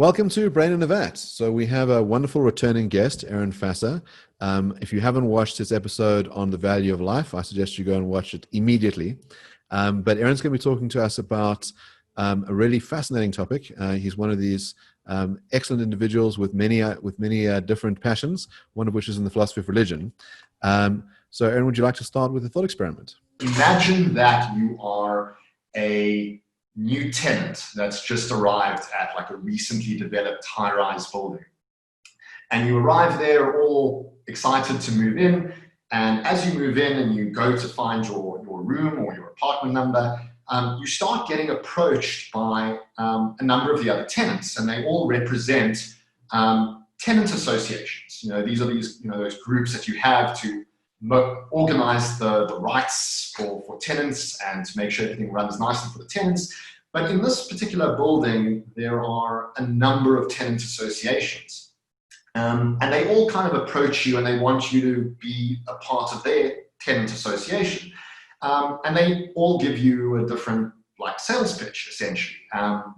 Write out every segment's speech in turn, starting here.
Welcome to Brain in a Vat. So we have a wonderful returning guest, Eron Fasser. If you haven't watched this episode on the value of life, I suggest you go and watch it immediately. But Eron's going to be talking to us about a really fascinating topic. He's one of these excellent individuals with many different passions, one of which is in the philosophy of religion. So Eron, would you like to start with a thought experiment? Imagine that you are a new tenant that's just arrived at like a recently developed high-rise building. And you arrive there all excited to move in. And as you move in and you go to find your room or your apartment number, you start getting approached by a number of the other tenants, and they all represent tenant associations. These are those groups that you have to organize the rights for tenants and to make sure everything runs nicely for the tenants. But in this particular building, there are a number of tenant associations. And they all kind of approach you and they want you to be a part of their tenant association. And they all give you a different sales pitch, essentially.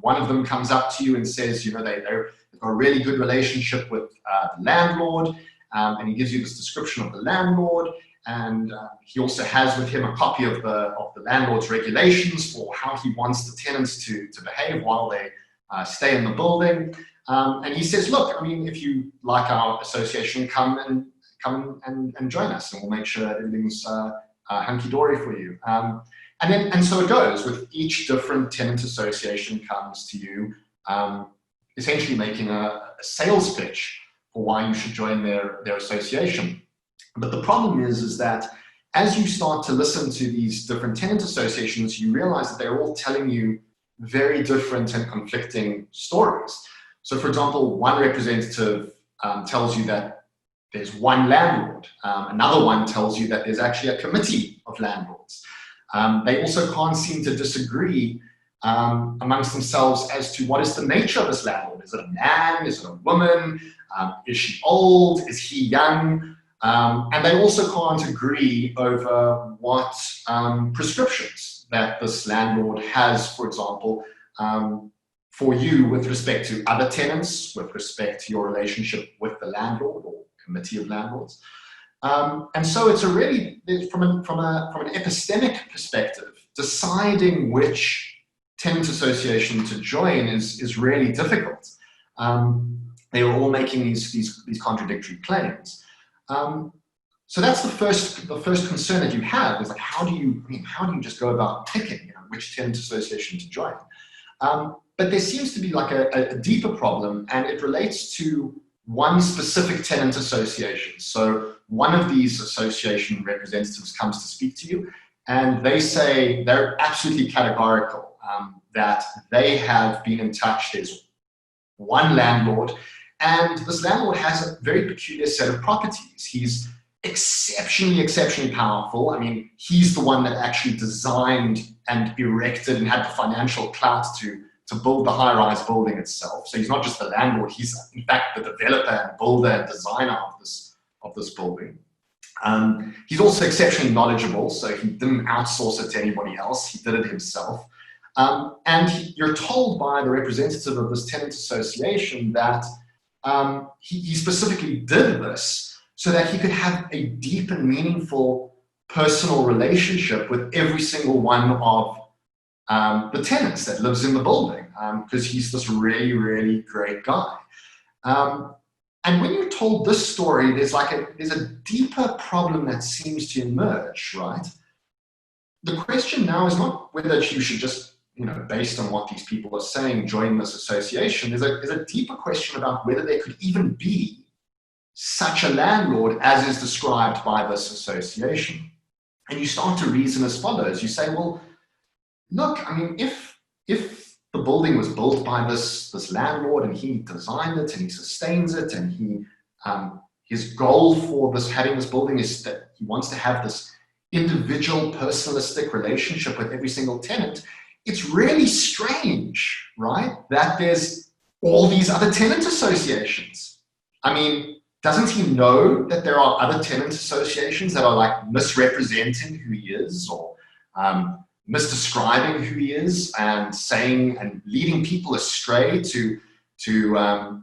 One of them comes up to you and says, they've got a really good relationship with the landlord. And he gives you this description of the landlord, and he also has with him a copy of the landlord's regulations for how he wants the tenants to behave while they stay in the building. And he says, look, if you like our association, come and join us, and we'll make sure that everything's hunky-dory for you. And so it goes with each different tenant association comes to you, essentially making a sales pitch for why you should join their association. But the problem is that as you start to listen to these different tenant associations, you realize that they're all telling you very different and conflicting stories. So for example, one representative tells you that there's one landlord. Another one tells you that there's actually a committee of landlords. They also can't seem to disagree amongst themselves as to what is the nature of this landlord. Is it a man? Is it a woman? Is she old? Is he young? And they also can't agree over what prescriptions that this landlord has, for example, for you with respect to other tenants, with respect to your relationship with the landlord or committee of landlords. And so it's from an epistemic perspective, deciding which tenant association to join is really difficult. They were all making these contradictory claims. So that's the first concern that you have is how do you just go about picking which tenant association to join? But there seems to be a deeper problem, and it relates to one specific tenant association. So one of these association representatives comes to speak to you, and they say they're absolutely categorical that they have been in touch. There's one landlord, and this landlord has a very peculiar set of properties. He's exceptionally powerful. He's the one that actually designed and erected and had the financial clout to build the high-rise building itself. So he's not just the landlord, he's in fact the developer and builder and designer of this building. He's also exceptionally knowledgeable, so he didn't outsource it to anybody else, he did it himself. And you're told by the representative of this tenant association that he specifically did this so that he could have a deep and meaningful personal relationship with every single one of the tenants that lives in the building, because he's this really, really great guy. And when you're told this story, there's a deeper problem that seems to emerge, right? The question now is not whether you should just, based on what these people are saying, join this association. There's a deeper question about whether there could even be such a landlord as is described by this association. And you start to reason as follows. You say, well, look, if the building was built by this landlord and he designed it and he sustains it and his goal for having this building is that he wants to have this individual personalistic relationship with every single tenant, it's really strange, right, that there's all these other tenant associations. Doesn't he know that there are other tenant associations that are misrepresenting who he is or misdescribing who he is and saying and leading people astray to to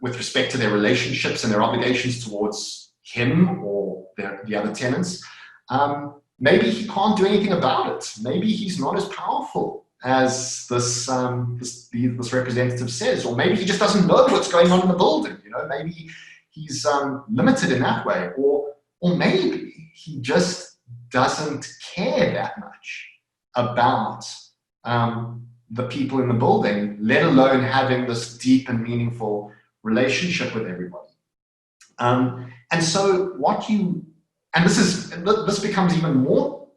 with respect to their relationships and their obligations towards him or the other tenants. Maybe he can't do anything about it. Maybe he's not as powerful as this representative says, or maybe he just doesn't know what's going on in the building. Maybe he's limited in that way, or maybe he just doesn't care that much about the people in the building, let alone having this deep and meaningful relationship with everybody. And so this becomes even more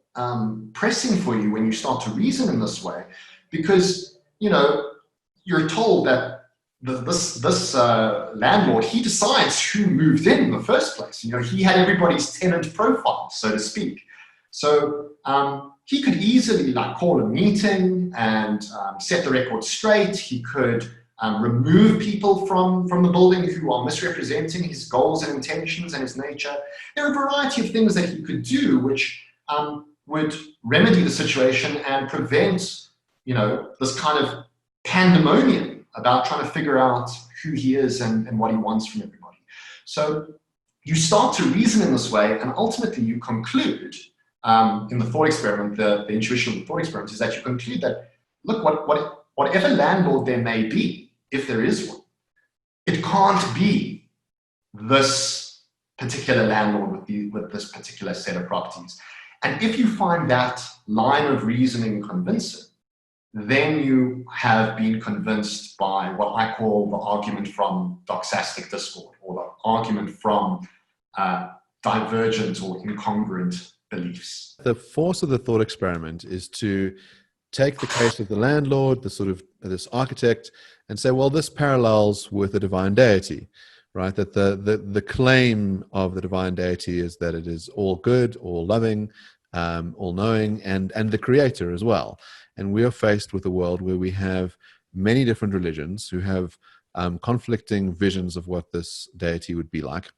pressing for you when you start to reason in this way, because you're told that this landlord, he decides who moved in the first place. He had everybody's tenant profile, so to speak. So he could easily call a meeting and set the record straight. He could remove people from the building who are misrepresenting his goals and intentions and his nature. There are a variety of things that he could do which would remedy the situation and prevent, this kind of pandemonium about trying to figure out who he is and what he wants from everybody. So you start to reason in this way, and ultimately you conclude, in the thought experiment, the intuition of the thought experiment is that you conclude that, look, whatever landlord there may be, if there is one, it can't be this particular landlord with this particular set of properties. And if you find that line of reasoning convincing, then you have been convinced by what I call the argument from Toxastic discord, or the argument from divergent or incongruent beliefs. The force of the thought experiment is to take the case of the landlord, the sort of this architect, and say, well, this parallels with the divine deity, right? That the claim of the divine deity is that it is all good, all loving, all knowing, and the creator as well. And we are faced with a world where we have many different religions who have conflicting visions of what this deity would be like.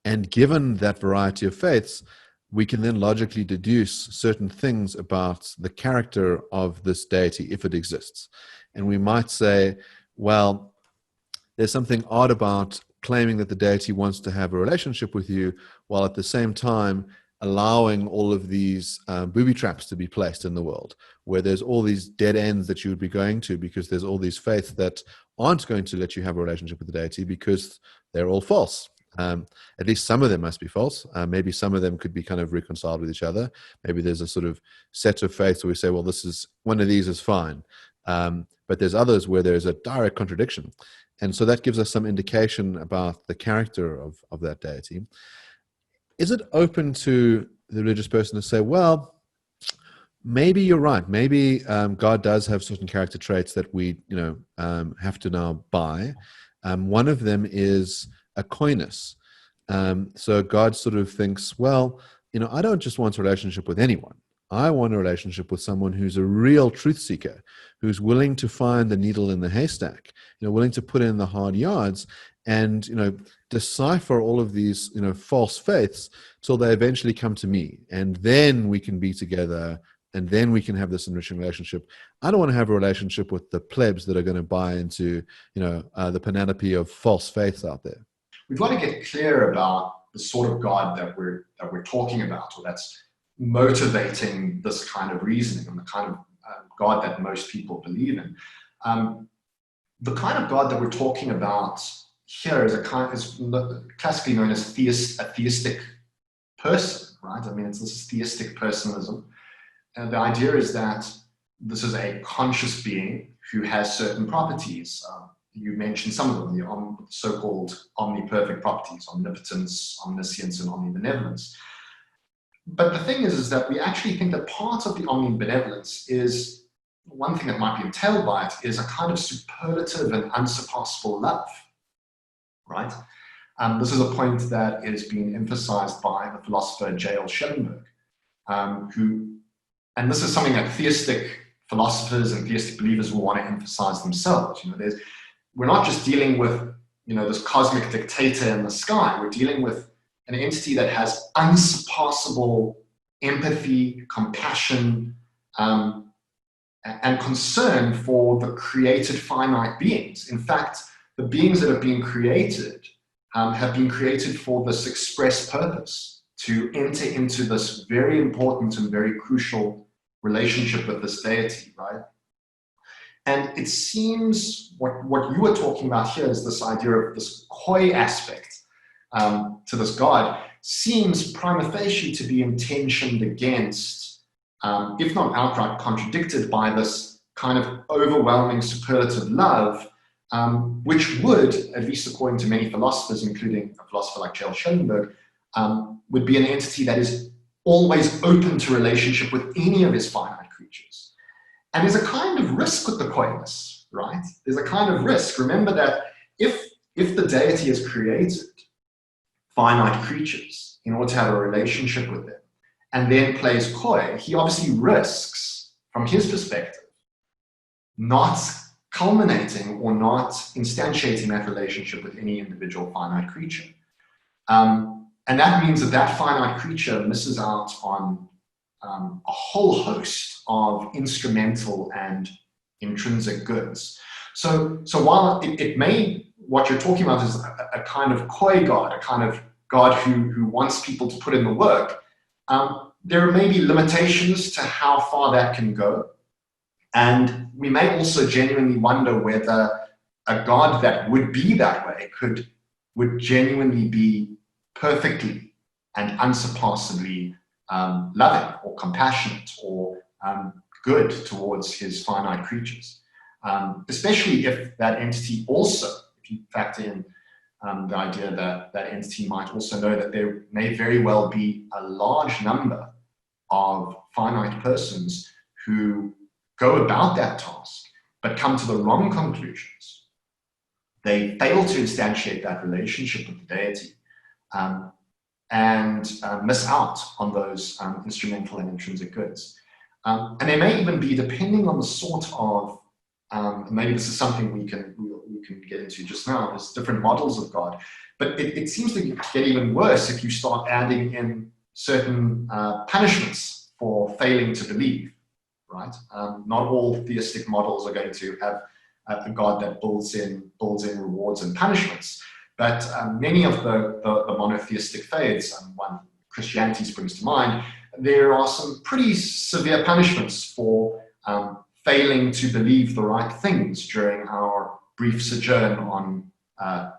And given that variety of faiths, we can then logically deduce certain things about the character of this deity if it exists. And we might say, well, there's something odd about claiming that the deity wants to have a relationship with you, while at the same time allowing all of these booby traps to be placed in the world, where there's all these dead ends that you would be going to, because there's all these faiths that aren't going to let you have a relationship with the deity because they're all false. At least some of them must be false. Maybe some of them could be kind of reconciled with each other. Maybe there's a sort of set of faiths where we say, well, this is one of these is fine. But there's others where there's a direct contradiction. And so that gives us some indication about the character of that deity. Is it open to the religious person to say, well, maybe you're right. Maybe God does have certain character traits that we have to now buy. One of them is a coyness. So God sort of thinks, well, I don't just want a relationship with anyone. I want a relationship with someone who's a real truth seeker, who's willing to find the needle in the haystack, willing to put in the hard yards and, decipher all of these, false faiths till they eventually come to me. And then we can be together, and then we can have this enriching relationship. I don't want to have a relationship with the plebs that are going to buy into, the panoply of false faiths out there. We've got to get clear about the sort of God that we're talking about, or that's motivating this kind of reasoning, and the kind of God that most people believe in. The kind of God that we're talking about here is classically known as a theistic person, right? I mean, this is theistic personalism. And the idea is that this is a conscious being who has certain properties. You mentioned some of them, the so-called omniperfect properties: omnipotence, omniscience, and omnibenevolence. But the thing is that we actually think that part of the omnibenevolence is, one thing that might be entailed by it is a kind of superlative and unsurpassable love, right? This is a point that is being emphasized by the philosopher J.L. Schellenberg, and this is something that theistic philosophers and theistic believers will want to emphasize themselves. We're not just dealing with, this cosmic dictator in the sky. We're dealing with an entity that has unsurpassable empathy, compassion, and concern for the created finite beings. In fact, the beings that have been created for this express purpose, to enter into this very important and very crucial relationship with this deity, right? And it seems what you were talking about here is this idea of this koi aspect to this God seems prima facie to be intentioned against, if not outright contradicted by this kind of overwhelming superlative love, which would, at least according to many philosophers, including a philosopher like J.L. Schellenberg, would be an entity that is always open to relationship with any of his finite creatures. And there's a kind of risk with the koiness, right? There's a kind of risk. Remember that if the deity has created finite creatures in order to have a relationship with them and then plays koi, he obviously risks, from his perspective, not culminating or not instantiating that relationship with any individual finite creature. And that means that that finite creature misses out on a whole host of instrumental and intrinsic goods. So while it may, what you're talking about is a kind of koi God, a kind of God who wants people to put in the work, there may be limitations to how far that can go. And we may also genuinely wonder whether a God that would be that way would genuinely be perfectly and unsurpassably loving or compassionate or good towards his finite creatures. Especially if that entity also, if you factor in the idea that that entity might also know that there may very well be a large number of finite persons who go about that task but come to the wrong conclusions. They fail to instantiate that relationship with the deity and miss out on those instrumental and intrinsic goods. And they may even be, depending on the sort of, maybe this is something we can get into just now, there's different models of God, but it seems to get even worse if you start adding in certain punishments for failing to believe, right? Not all theistic models are going to have a God that builds in rewards and punishments. But many of the monotheistic faiths, one Christianity springs to mind, there are some pretty severe punishments for failing to believe the right things during our brief sojourn on the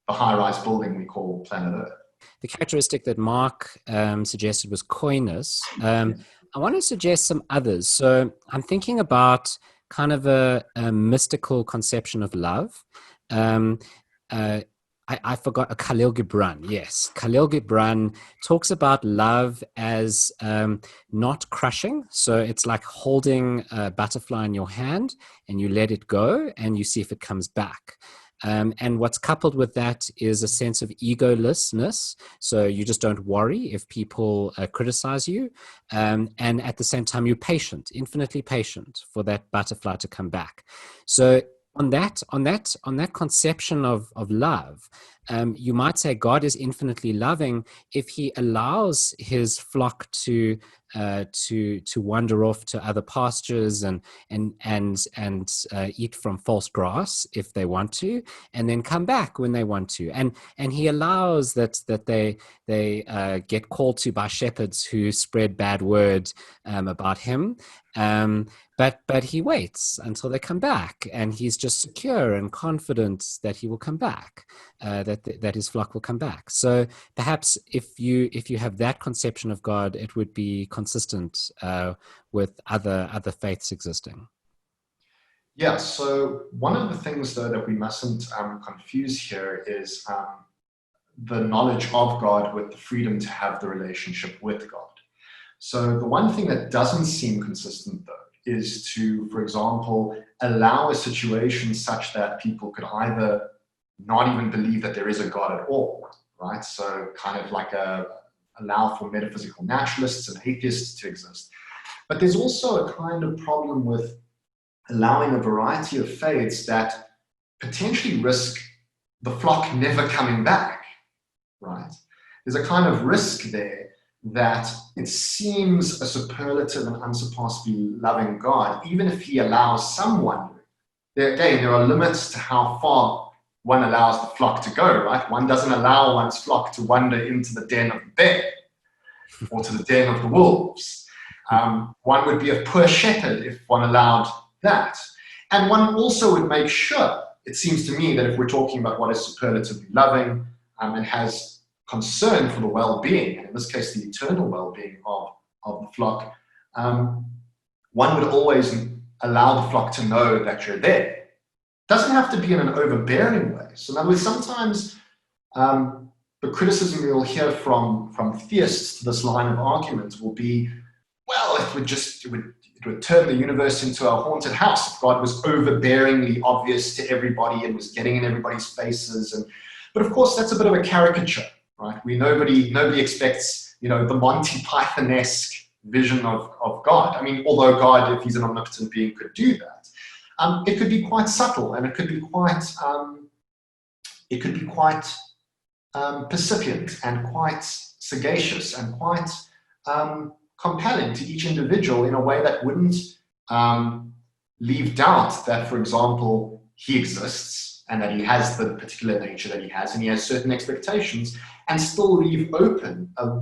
high-rise building we call planet Earth. The characteristic that Mark suggested was coyness. I want to suggest some others. So I'm thinking about kind of a mystical conception of love. I forgot, Khalil Gibran. Yes, Khalil Gibran talks about love as not crushing. So it's like holding a butterfly in your hand and you let it go and you see if it comes back. And what's coupled with that is a sense of egolessness. So you just don't worry if people criticize you. And at the same time, you're patient, infinitely patient for that butterfly to come back. So on that conception of love, you might say God is infinitely loving if he allows his flock to wander off to other pastures and eat from false grass if they want to, and then come back when they want to, and he allows that they get called to by shepherds who spread bad word about him. But he waits until they come back, and he's just secure and confident that he will come back, that his flock will come back. So perhaps if you have that conception of God, it would be consistent with other faiths existing. Yeah, so one of the things, though, that we mustn't confuse here is the knowledge of God with the freedom to have the relationship with God. So the one thing that doesn't seem consistent, though, is to, for example, allow a situation such that people could either not even believe that there is a God at all, right? So kind of like allow for metaphysical naturalists and atheists to exist. But there's also a kind of problem with allowing a variety of faiths that potentially risk the flock never coming back, right? There's a kind of risk there that it seems a superlative and unsurpassably loving God, even if he allows some wandering. There are limits to how far one allows the flock to go, right? One doesn't allow one's flock to wander into the den of the bear or to the den of the wolves. One would be a poor shepherd if one allowed that. And one also would make sure, it seems to me, that if we're talking about what is superlatively loving and has concern for the well-being, and in this case, the eternal well-being of the flock, one would always allow the flock to know that you're there. It doesn't have to be in an overbearing way. So in other words, sometimes the criticism you'll hear from theists to this line of argument will be, well, it would turn the universe into a haunted house if God was overbearingly obvious to everybody and was getting in everybody's faces. But of course, that's a bit of a caricature, right? Nobody expects, the Monty Python-esque vision of God. I mean, although God, if he's an omnipotent being, could do that, it could be quite subtle, and it could be quite percipient and quite sagacious and quite compelling to each individual in a way that wouldn't leave doubt that, for example, he exists and that he has the particular nature that he has, and he has certain expectations, and still leave open a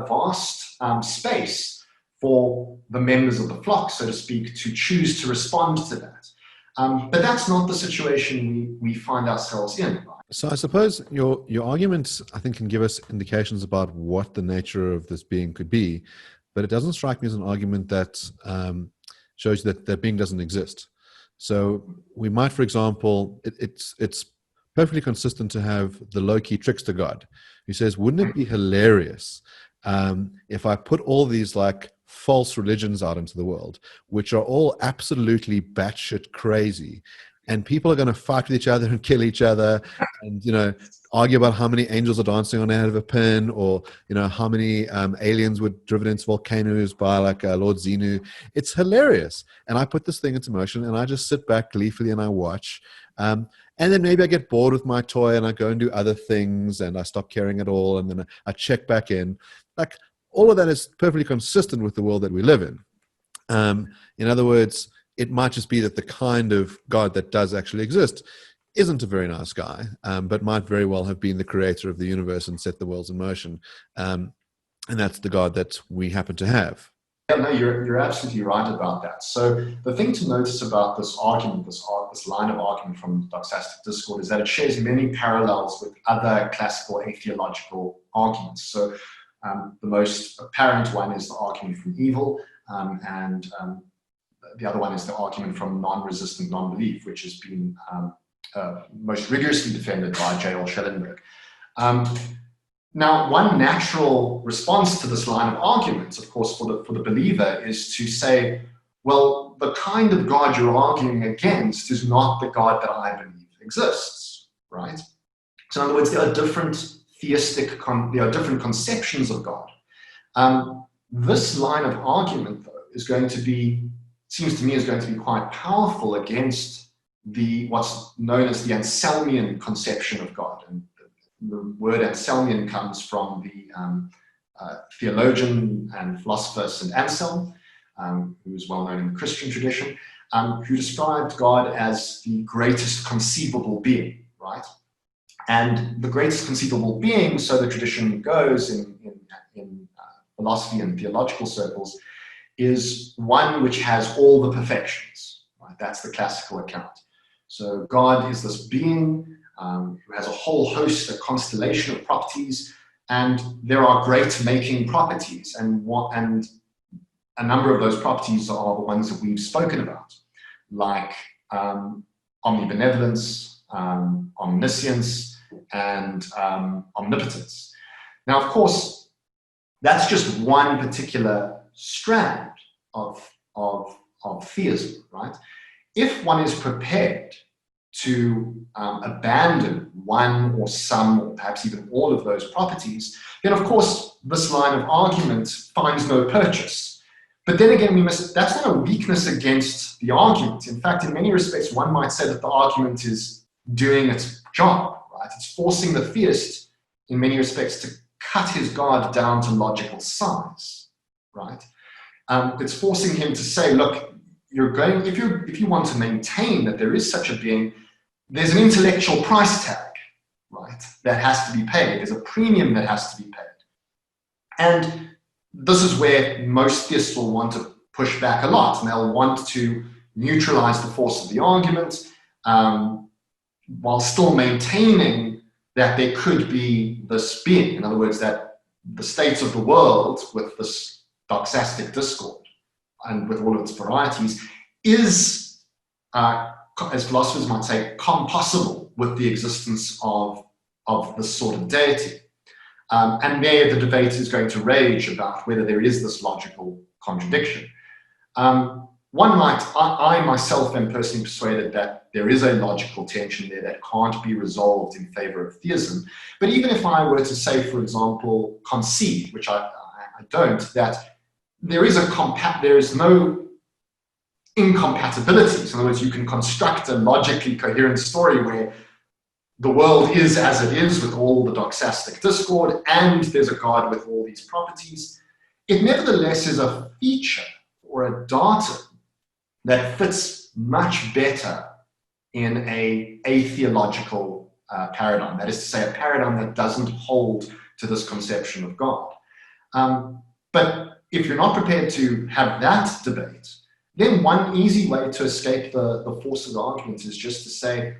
vast space for the members of the flock, so to speak, to choose to respond to that. But that's not the situation we find ourselves in. Right? So I suppose your argument, I think, can give us indications about what the nature of this being could be, but it doesn't strike me as an argument that shows that that being doesn't exist. So we might, for example, it's perfectly consistent to have the low-key trickster God who says, wouldn't it be hilarious if I put all these like false religions out into the world, which are all absolutely batshit crazy, and people are going to fight with each other and kill each other, and argue about how many angels are dancing on the head of a pin, or how many aliens were driven into volcanoes by like Lord Xenu. It's hilarious, and I put this thing into motion, and I just sit back gleefully and I watch, and then maybe I get bored with my toy and I go and do other things, and I stop caring at all, and then I check back in. Like, all of that is perfectly consistent with the world that we live in. In other words, it might just be that the kind of God that does actually exist isn't a very nice guy, but might very well have been the creator of the universe and set the worlds in motion. And that's the God that we happen to have. Yeah, no, you're absolutely right about that. So the thing to notice about this argument, this line of argument from Toxastic Discord, is that it shares many parallels with other classical axiological arguments. So the most apparent one is the argument from evil, and the other one is the argument from non-resistant non-belief, which has been most rigorously defended by J.L. Schellenberg. Now, one natural response to this line of argument, of course, for the believer, is to say, well, the kind of God you're arguing against is not the God that I believe exists, right? So in other words, there are different there are different conceptions of God. This line of argument, though, seems to me going to be quite powerful against what's known as the Anselmian conception of God. And the word Anselmian comes from the theologian and philosopher St. Anselm, who is well known in the Christian tradition, who described God as the greatest conceivable being, right? And the greatest conceivable being, so the tradition goes in philosophy and theological circles, is one which has all the perfections, right? That's the classical account. So God is this being who has a whole host, a constellation of properties, and there are great making properties, and a number of those properties are the ones that we've spoken about, like omnibenevolence, omniscience, and omnipotence. Now, of course, that's just one particular strand of theism, right? If one is prepared to abandon one or some, or perhaps even all of those properties, then of course this line of argument finds no purchase. But then again, that's not a weakness against the argument. In fact, in many respects, one might say that the argument is doing its job, right? It's forcing the theist, in many respects, cut his God down to logical size, right? It's forcing him to say, look, if you want to maintain that there is such a being, there's an intellectual price tag, right, that has to be paid. There's a premium that has to be paid. And this is where most theists will want to push back a lot, and they'll want to neutralize the force of the argument while still maintaining that there could be this being. In other words, that the states of the world with this Toxastic discord and with all of its varieties is, as philosophers might say, compossible with the existence of this sort of deity. And there the debate is going to rage about whether there is this logical contradiction. I myself am personally persuaded that there is a logical tension there that can't be resolved in favor of theism. But even if I were to say, for example, concede, which I don't, that there is no incompatibilities. In other words, you can construct a logically coherent story where the world is as it is with all the doxastic discord, and there's a God with all these properties. It nevertheless is a feature or a datum that fits much better in a atheological paradigm. That is to say, a paradigm that doesn't hold to this conception of God. But if you're not prepared to have that debate, then one easy way to escape the force of the argument is just to say,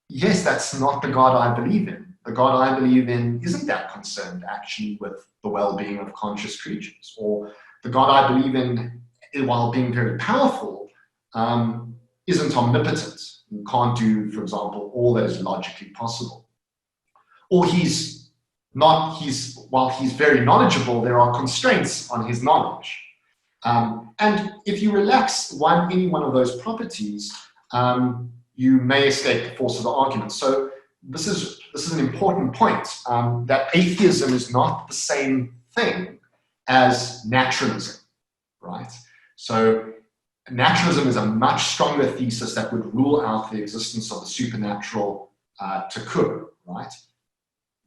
yes, that's not the God I believe in. The God I believe in isn't that concerned actually with the well-being of conscious creatures. Or the God I believe in, while being very powerful, isn't omnipotent and can't do, for example, all that is logically possible. Or while he's very knowledgeable, there are constraints on his knowledge. And if you relax any one of those properties, you may escape the force of the argument. So this is an important point, that atheism is not the same thing as naturalism, right? So naturalism is a much stronger thesis that would rule out the existence of the supernatural to occur, right?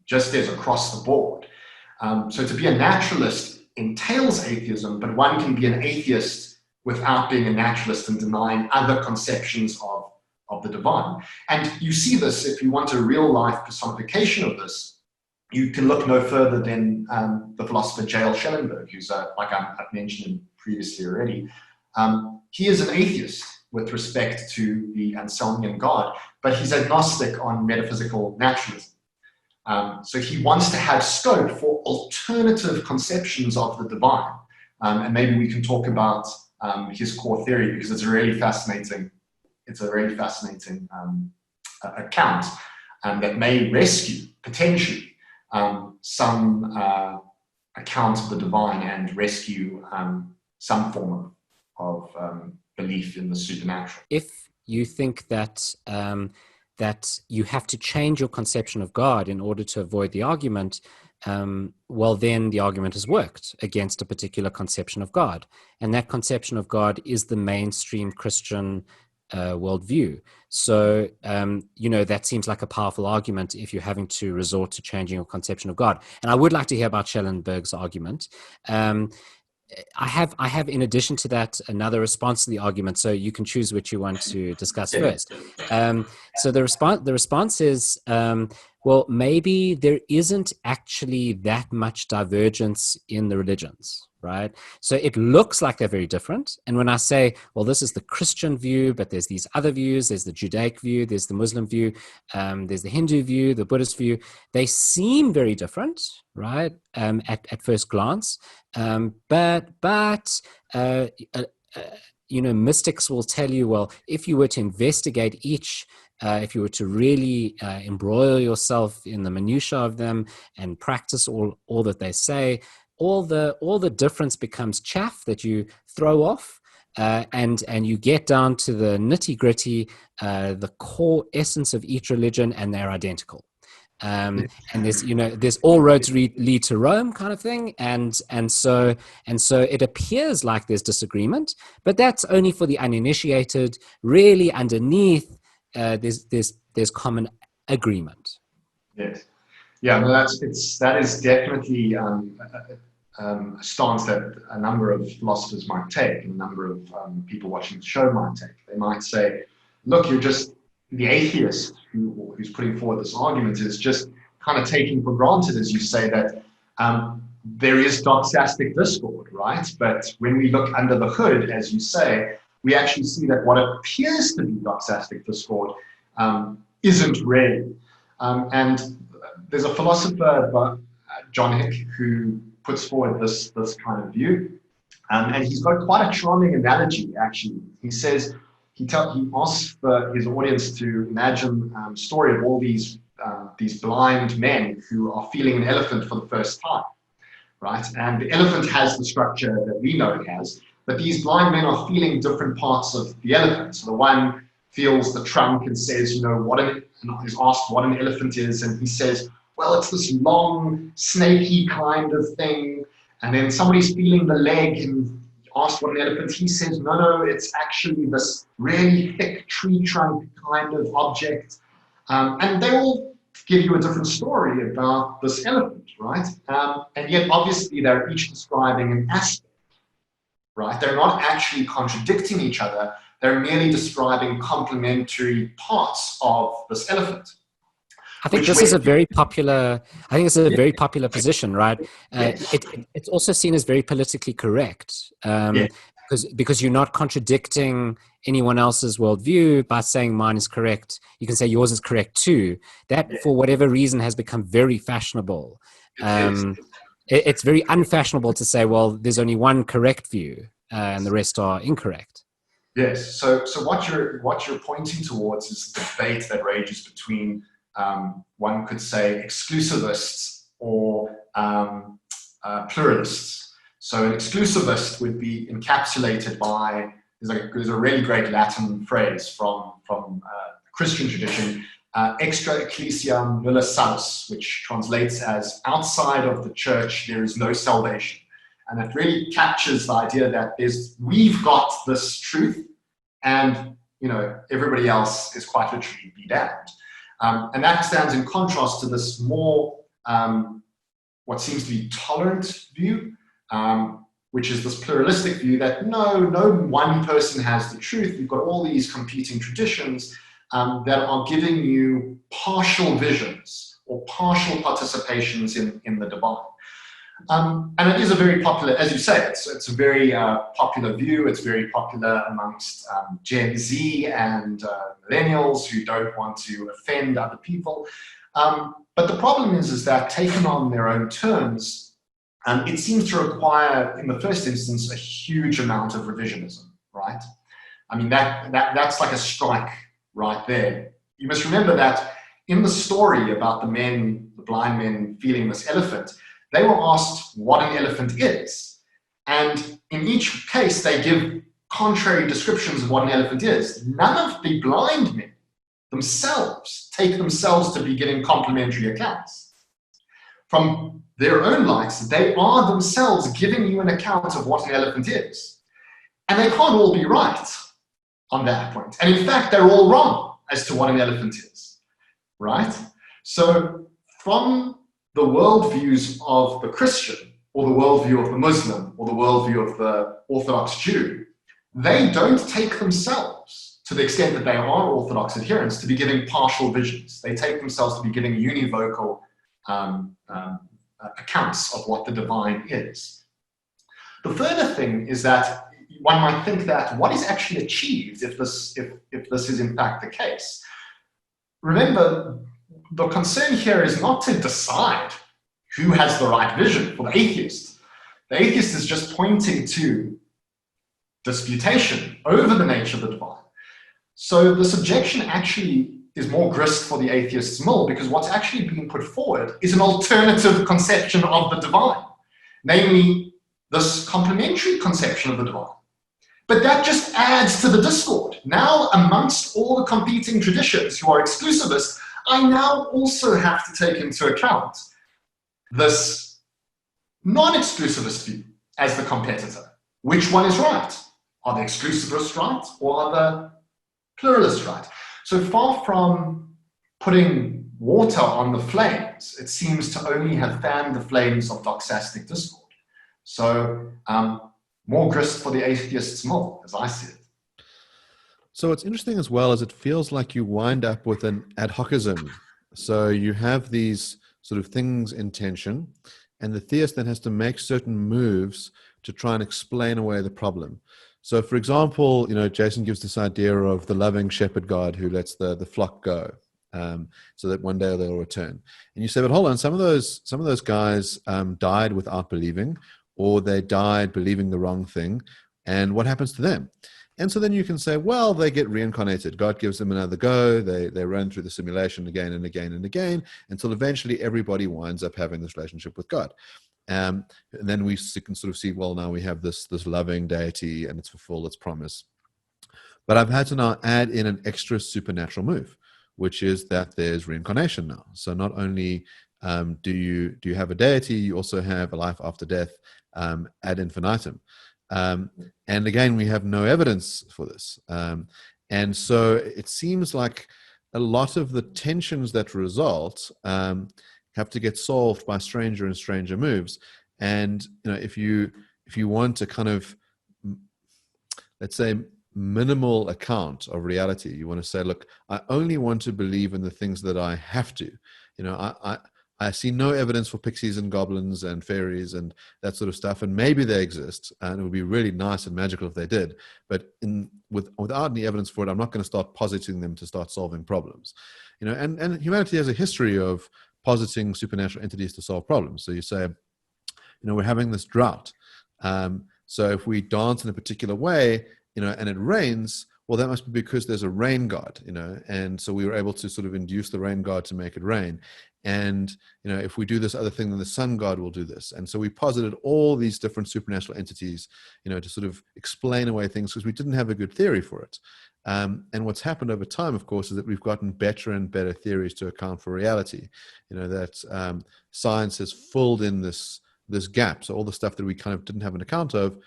Just as across the board. So to be a naturalist entails atheism, but one can be an atheist without being a naturalist and denying other conceptions of the divine. And you see this, if you want a real-life personification of this, you can look no further than the philosopher J.L. Schellenberg, who's, like I've mentioned him previously already. He is an atheist with respect to the Anselmian God, but he's agnostic on metaphysical naturalism. So he wants to have scope for alternative conceptions of the divine. And maybe we can talk about his core theory, because it's a really fascinating account that may rescue, potentially, some account of the divine and rescue some form of belief in the supernatural. If you think that that you have to change your conception of God in order to avoid the argument, well, then the argument has worked against a particular conception of God. And that conception of God is the mainstream Christian worldview. So, that seems like a powerful argument if you're having to resort to changing your conception of God. And I would like to hear about Schellenberg's argument. I have, in addition to that, another response to the argument. So you can choose which you want to discuss first. So the response is, well, maybe there isn't actually that much divergence in the religions, right? So it looks like they're very different. And when I say, well, this is the Christian view, but there's these other views, there's the Judaic view, there's the Muslim view, there's the Hindu view, the Buddhist view, they seem very different, right? At first glance. But mystics will tell you, well, if you were to investigate each, if you were to really embroil yourself in the minutiae of them and practice all that they say, all the difference becomes chaff that you throw off, and you get down to the nitty gritty, the core essence of each religion, and they're identical. And there's all roads lead to Rome kind of thing, and so it appears like there's disagreement, but that's only for the uninitiated. Really, underneath, there's common agreement. Yes. Yeah, no, that is definitely a stance that a number of philosophers might take, and a number of people watching the show might take. They might say, look, you're just the atheist who's putting forward this argument is just kind of taking for granted, as you say, that there is doxastic discord, right? But when we look under the hood, as you say, we actually see that what appears to be doxastic discord isn't really. And there's a philosopher, John Hick, who puts forward this kind of view. And he's got quite a charming analogy, actually. He says, he asks his audience to imagine a story of all these blind men who are feeling an elephant for the first time, right? And the elephant has the structure that we know it has, but these blind men are feeling different parts of the elephant. So the one feels the trunk and says, is asked what an elephant is, and he says, well, it's this long, snaky kind of thing. And then somebody's feeling the leg and asked what an elephant, he says, no, it's actually this really thick tree trunk kind of object. And they all give you a different story about this elephant, right? And yet, obviously, they're each describing an aspect, right? They're not actually contradicting each other. They're merely describing complementary parts of this elephant. I think this is a very popular. I think it's a very popular position, right? It's also seen as very politically correct, because you're not contradicting anyone else's worldview by saying mine is correct. You can say yours is correct too. That, for whatever reason, has become very fashionable. It's very unfashionable to say, well, there's only one correct view and the rest are incorrect. Yes. So what you're pointing towards is the debate that rages between one could say exclusivists or pluralists. So an exclusivist would be encapsulated by, there's a really great Latin phrase from Christian tradition, extra ecclesiam nulla salus, which translates as outside of the church there is no salvation. And it really captures the idea that we've got this truth, and everybody else is quite literally be damned. And that stands in contrast to this more, what seems to be tolerant view, which is this pluralistic view that no one person has the truth. You've got all these competing traditions that are giving you partial visions or partial participations in the divine. And it is a very popular, as you say, it's a very popular view. It's very popular amongst Gen Z and millennials who don't want to offend other people. But the problem is that taken on their own terms, it seems to require, in the first instance, a huge amount of revisionism, right? I mean, that's like a strike right there. You must remember that in the story about the blind men feeling this elephant, they were asked what an elephant is. And in each case, they give contrary descriptions of what an elephant is. None of the blind men themselves take themselves to be giving complimentary accounts. From their own likes, they are themselves giving you an account of what an elephant is. And they can't all be right on that point. And in fact, they're all wrong as to what an elephant is, right? So from the worldviews of the Christian, or the worldview of the Muslim, or the worldview of the Orthodox Jew, they don't take themselves, to the extent that they are Orthodox adherents, to be giving partial visions. They take themselves to be giving univocal accounts of what the divine is. The further thing is that one might think that what is actually achieved if this is in fact the case? Remember, the concern here is not to decide who has the right vision for the atheist. The atheist is just pointing to disputation over the nature of the divine. So this objection actually is more grist for the atheist's mill, because what's actually being put forward is an alternative conception of the divine, namely this complementary conception of the divine. But that just adds to the discord. Now, amongst all the competing traditions who are exclusivist, I now also have to take into account this non-exclusivist view as the competitor. Which one is right? Are the exclusivists right, or are the pluralists right? So far from putting water on the flames, it seems to only have fanned the flames of Toxastic discord. So more grist for the atheists' mill, as I see it. So what's interesting as well is it feels like you wind up with an ad hocism. So you have these sort of things in tension, and the theist then has to make certain moves to try and explain away the problem. So for example, Jason gives this idea of the loving shepherd God who lets the flock go, so that one day they'll return. And you say, but hold on, some of those guys died without believing, or they died believing the wrong thing. And what happens to them? And so then you can say, well, they get reincarnated. God gives them another go. They run through the simulation again and again and again until eventually everybody winds up having this relationship with God. And then we can sort of see, well, now we have this loving deity and it's fulfilled its promise. But I've had to now add in an extra supernatural move, which is that there's reincarnation now. So not only do you have a deity, you also have a life after death ad infinitum. And again, we have no evidence for this. And so it seems like a lot of the tensions that result have to get solved by stranger and stranger moves. And if you want to kind of, let's say, minimal account of reality, you want to say, look, I only want to believe in the things that I have to. I see no evidence for pixies and goblins and fairies and that sort of stuff, and maybe they exist, and it would be really nice and magical if they did. But without any evidence for it, I'm not going to start positing them to start solving problems. And humanity has a history of positing supernatural entities to solve problems. So you say, we're having this drought. So if we dance in a particular way, and it rains, well, that must be because there's a rain god, and so we were able to sort of induce the rain god to make it rain. And, if we do this other thing, then the sun god will do this. And so we posited all these different supernatural entities, to sort of explain away things because we didn't have a good theory for it. And what's happened over time, of course, is that we've gotten better and better theories to account for reality, that science has filled in this gap. So all the stuff that we kind of didn't have an account of,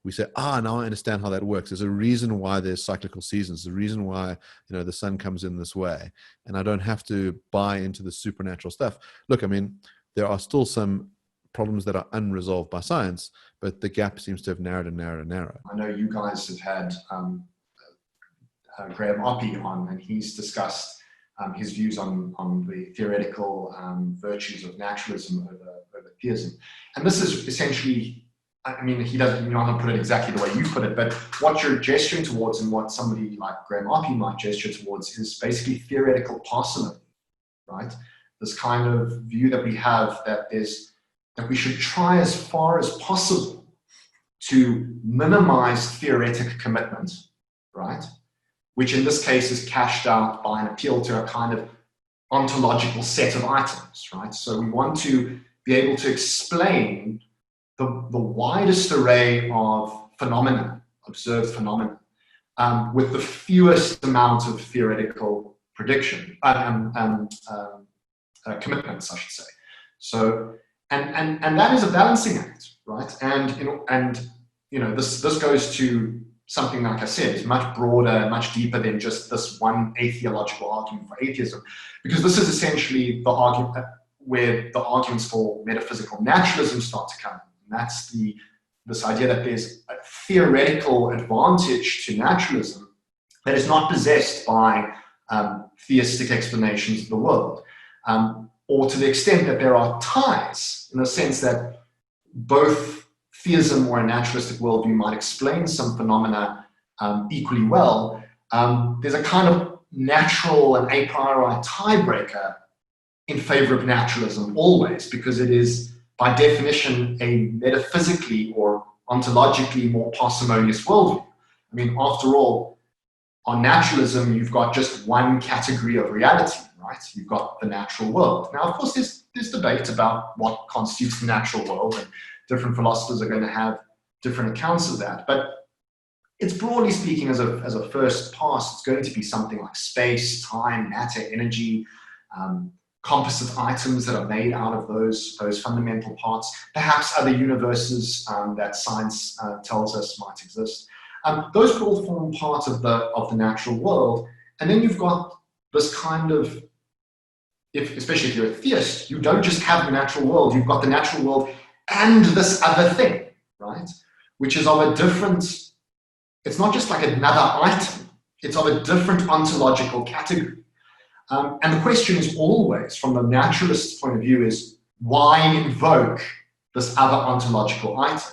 we say, now I understand how that works. There's a reason why there's cyclical seasons. There's a reason why, the sun comes in this way. And I don't have to buy into the supernatural stuff. Look, I mean, there are still some problems that are unresolved by science, but the gap seems to have narrowed and narrowed and narrowed. I know you guys have had Graham Oppie on, and he's discussed his views on the theoretical virtues of naturalism over theism. And this is essentially, he doesn't, I'm not going to put it exactly the way you put it, but what you're gesturing towards and what somebody like Graham Oppie might gesture towards is basically theoretical parsimony, right? This kind of view that we have that we should try as far as possible to minimize theoretic commitment, right? Which in this case is cashed out by an appeal to a kind of ontological set of items, right? So we want to be able to explain the widest array of phenomena, observed phenomena, with the fewest amount of theoretical prediction, commitments, I should say. So, and that is a balancing act, right? And this goes to something, like I said, is much broader, much deeper than just this one atheological argument for atheism, because this is essentially the argument where the arguments for metaphysical naturalism start to come in. And that's this idea that there's a theoretical advantage to naturalism that is not possessed by theistic explanations of the world, or to the extent that there are ties, in the sense that both theism or a naturalistic worldview might explain some phenomena equally well. There's a kind of natural and a priori tiebreaker in favor of naturalism always, because it is by definition a metaphysically or ontologically more parsimonious worldview. I mean, after all, on naturalism, you've got just one category of reality, right? You've got the natural world. Now, of course, there's debate about what constitutes the natural world, and different philosophers are going to have different accounts of that. But it's broadly speaking, as a first pass, it's going to be something like space, time, matter, energy, composite items that are made out of those fundamental parts, perhaps other universes that science tells us might exist. Those could all form part of the natural world. And then you've got this kind of especially if you're a theist, you don't just have the natural world, you've got the natural world and this other thing, right? Which is of a different, it's not just like another item, it's of a different ontological category. And the question is always, from the naturalist's point of view, is why invoke this other ontological item?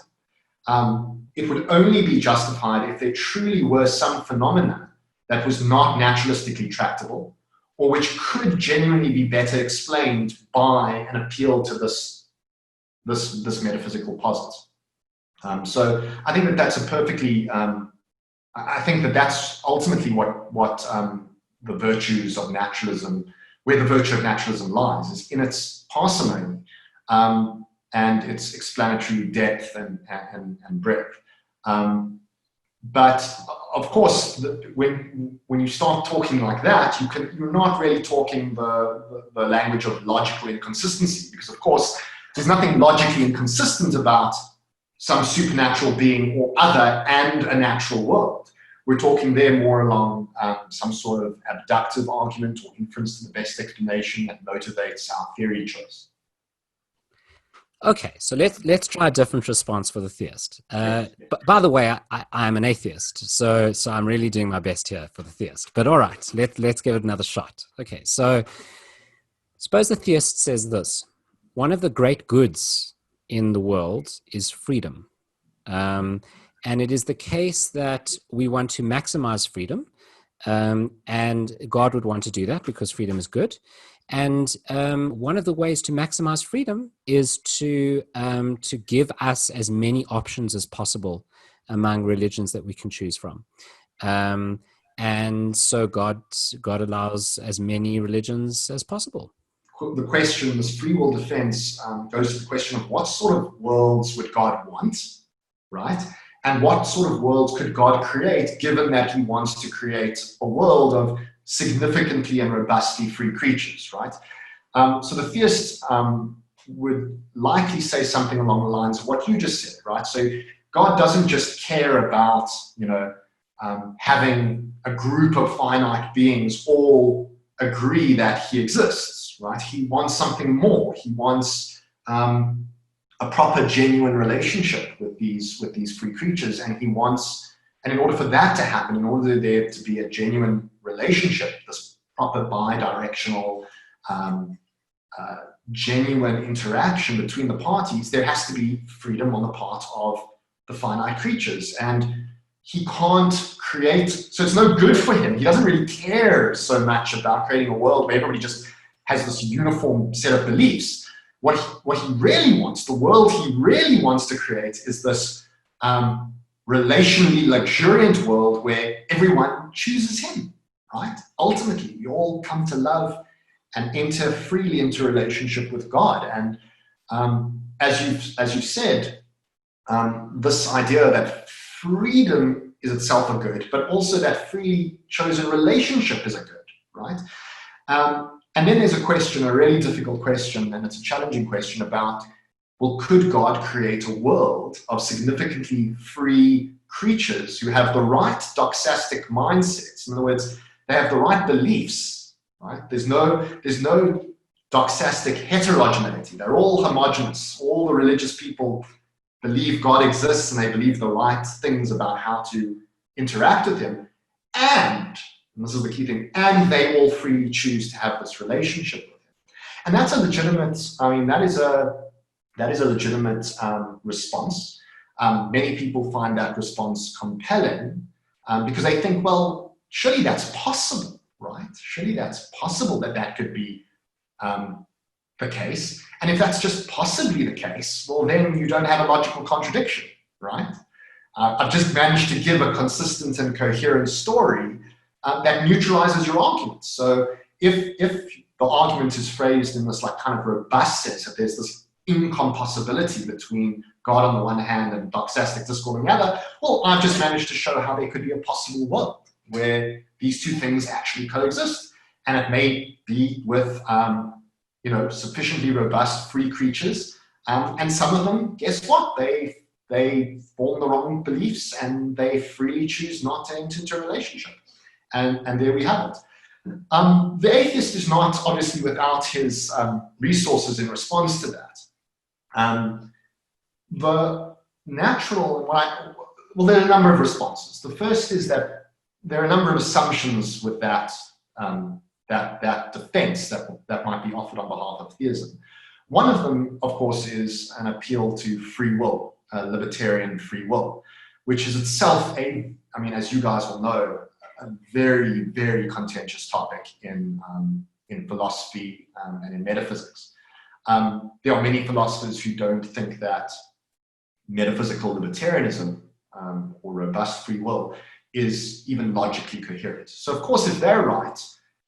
It would only be justified if there truly were some phenomena that was not naturalistically tractable, or which could genuinely be better explained by an appeal to this metaphysical posit. So I think that that's a perfectly, I think that that's ultimately what the virtues of naturalism, where the virtue of naturalism lies, is in its parsimony and its explanatory depth and breadth. But of course, when you start talking like that, you're not really talking the language of logical inconsistency, because of course there's nothing logically inconsistent about some supernatural being or other and a natural world. We're talking there more along some sort of abductive argument or inference to the best explanation that motivates our theory choice. Okay, so let's try a different response for the theist. But by the way, I'm an atheist, so I'm really doing my best here for the theist. But all right, let's give it another shot. Okay, so suppose the theist says this: one of the great goods in the world is freedom. And it is the case that we want to maximize freedom, and God would want to do that because freedom is good. And one of the ways to maximize freedom is to give us as many options as possible among religions that we can choose from. And so God allows as many religions as possible. The question, this free will defense, goes to the question of what sort of worlds would God want, right? And what sort of worlds could God create, given that he wants to create a world of significantly and robustly free creatures, right? So the theist would likely say something along the lines of what you just said, right? So God doesn't just care about, having a group of finite beings all agree that he exists, right? He wants something more. He wants a proper, genuine relationship with these free creatures, and in order for that to happen, in order there to be a genuine relationship, this proper bi-directional, genuine interaction between the parties, there has to be freedom on the part of the finite creatures. And he can't create, so it's no good for him. He doesn't really care so much about creating a world where everybody just has this uniform set of beliefs. What he really wants, the world he really wants to create, is this relationally luxuriant world where everyone chooses him, right? Ultimately, we all come to love and enter freely into a relationship with God. And as you said, this idea that freedom is itself a good, but also that freely chosen relationship is a good, right? And then there's a question, a really difficult question, and it's a challenging question about, well, could God create a world of significantly free creatures who have the right doxastic mindsets? In other words, they have the right beliefs, right? There's no doxastic heterogeneity. They're all homogeneous. All the religious people believe God exists, and they believe the right things about how to interact with him. And this is the key thing, and they all freely choose to have this relationship with him. And that's a legitimate, that is a legitimate response. Many people find that response compelling because they think, well, surely that's possible, right? Surely that's possible that could be the case. And if that's just possibly the case, well, then you don't have a logical contradiction, right? I've just managed to give a consistent and coherent story that neutralizes your argument. So if the argument is phrased in this like kind of robust sense, that there's this incompossibility between God on the one hand and doxastic discord on the other, well, I've just managed to show how there could be a possible world where these two things actually coexist. And it may be with, sufficiently robust free creatures. And some of them, guess what? They form the wrong beliefs and they freely choose not to enter into a relationship. And there we have it. The atheist is not obviously without his resources in response to that. The natural, well, there are a number of responses. The first is that there are a number of assumptions with that that defense that might be offered on behalf of theism. One of them, of course, is an appeal to free will, libertarian free will, which is itself as you guys will know, a very, very contentious topic in philosophy and in metaphysics. There are many philosophers who don't think that metaphysical libertarianism or robust free will is even logically coherent. So, of course, if they're right,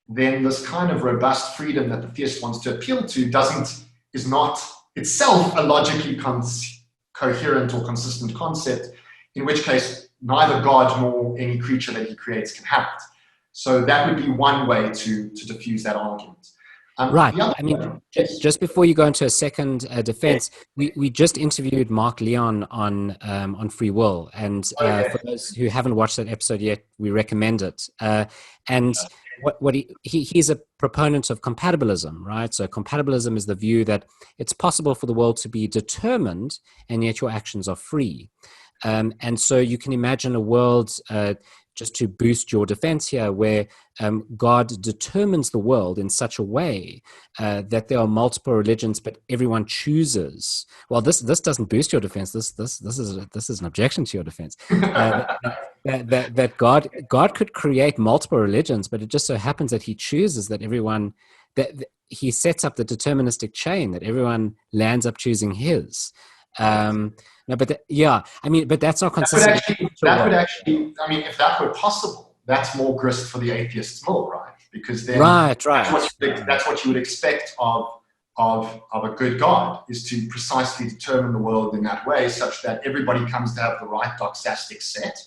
then this kind of robust freedom that the theist wants to appeal to is not itself a logically coherent or consistent concept, in which case neither God nor any creature that he creates can have it. So that would be one way to diffuse that argument. Right. I mean, just before you go into a second defense, we just interviewed Mark Leon on free will, and for those who haven't watched that episode yet, we recommend it. And what he's a proponent of compatibilism, right? So compatibilism is the view that it's possible for the world to be determined, and yet your actions are free. And so you can imagine a world, just to boost your defense here, where God determines the world in such a way that there are multiple religions, but everyone chooses. Well, this doesn't boost your defense. This is an objection to your defense. That God could create multiple religions, but it just so happens that He chooses that everyone, that He sets up the deterministic chain that everyone lands up choosing His. No, but but that's not consistent. That would actually, if that were possible, that's more grist for the atheist's mill, right? Because then that's what you would expect of a good God, is to precisely determine the world in that way, such that everybody comes to have the right doxastic set,